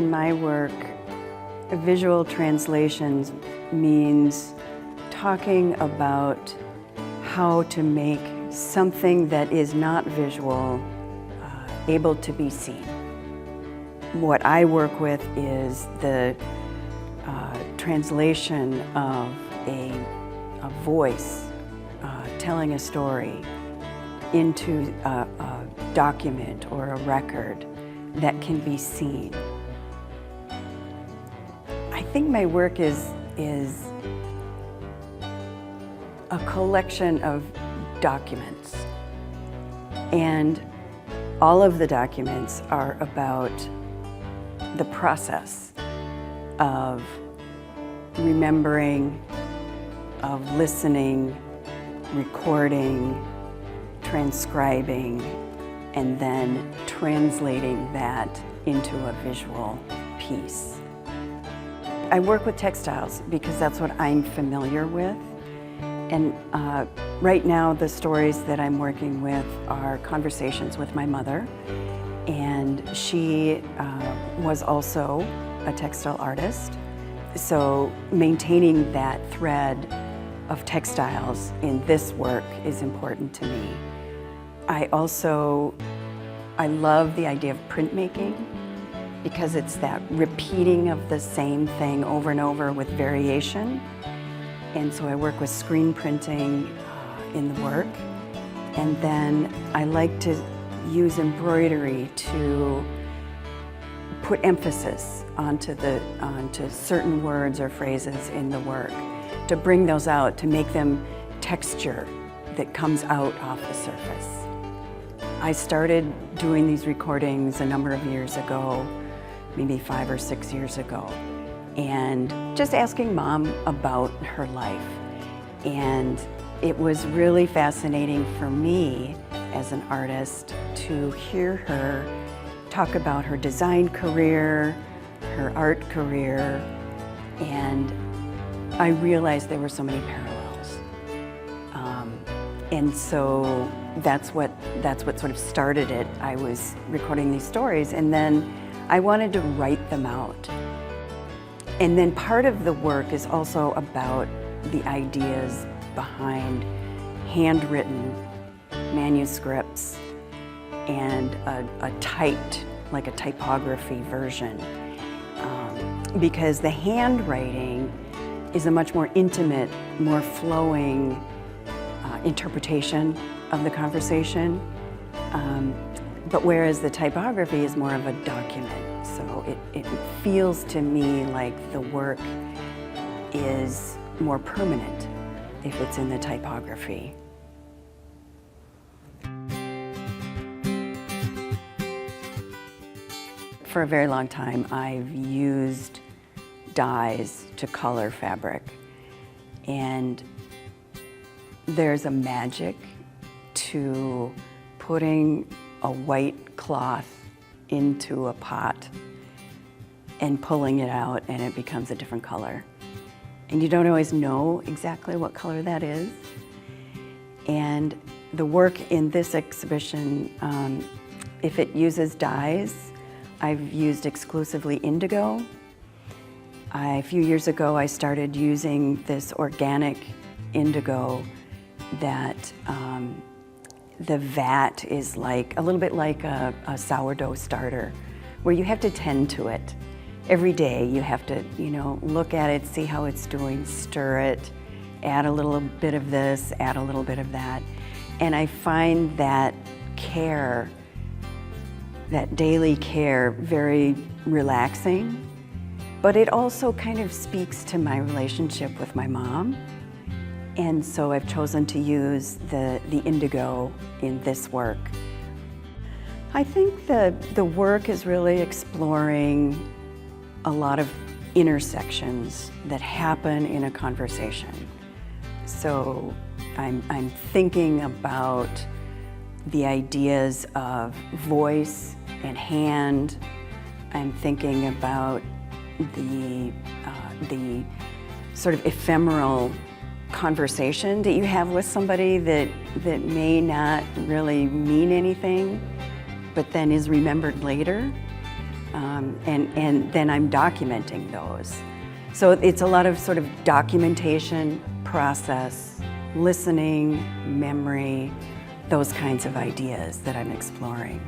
in my work, visual translations means talking about how to make something that is not visual able to be seen. What I work with is the translation of a voice telling a story into a document or a record that can be seen. I think my work is a collection of documents, and all of the documents are about the process of remembering, of listening, recording, transcribing, and then translating that into a visual piece. I work with textiles because that's what I'm familiar with. And right now the stories that I'm working with are conversations with my mother. And she was also a textile artist. So maintaining that thread of textiles in this work is important to me. I love the idea of printmaking because it's that repeating of the same thing over and over with variation. And so I work with screen printing in the work. And then I like to use embroidery to put emphasis onto certain words or phrases in the work, to bring those out, to make them texture that comes out off the surface. I started doing these recordings a number of years ago, maybe 5 or 6 years ago, and just asking Mom about her life. And it was really fascinating for me as an artist to hear her talk about her design career, her art career, and I realized there were so many parallels. And so that's what sort of started it. I was recording these stories, and then I wanted to write them out. And then part of the work is also about the ideas behind handwritten manuscripts and a typed, like a typography version. Because the handwriting is a much more intimate, more flowing interpretation of the conversation. But whereas the typography is more of a document. So it feels to me like the work is more permanent if it's in the typography. For a very long time, I've used dyes to color fabric. And there's a magic to putting a white cloth into a pot and pulling it out, and it becomes a different color. And you don't always know exactly what color that is. And the work in this exhibition, if it uses dyes, I've used exclusively indigo. A few years ago, I started using this organic indigo that the vat is like, a little bit like a sourdough starter, where you have to tend to it. Every day you have to, look at it, see how it's doing, stir it, add a little bit of this, add a little bit of that. And I find that care, that daily care, very relaxing. But it also kind of speaks to my relationship with my mom. And so I've chosen to use the indigo in this work. I think the work is really exploring a lot of intersections that happen in a conversation. So I'm thinking about the ideas of voice and hand. I'm thinking about the sort of ephemeral conversation that you have with somebody that may not really mean anything, but then is remembered later. and then I'm documenting those. So it's a lot of sort of documentation, process, listening, memory, those kinds of ideas that I'm exploring.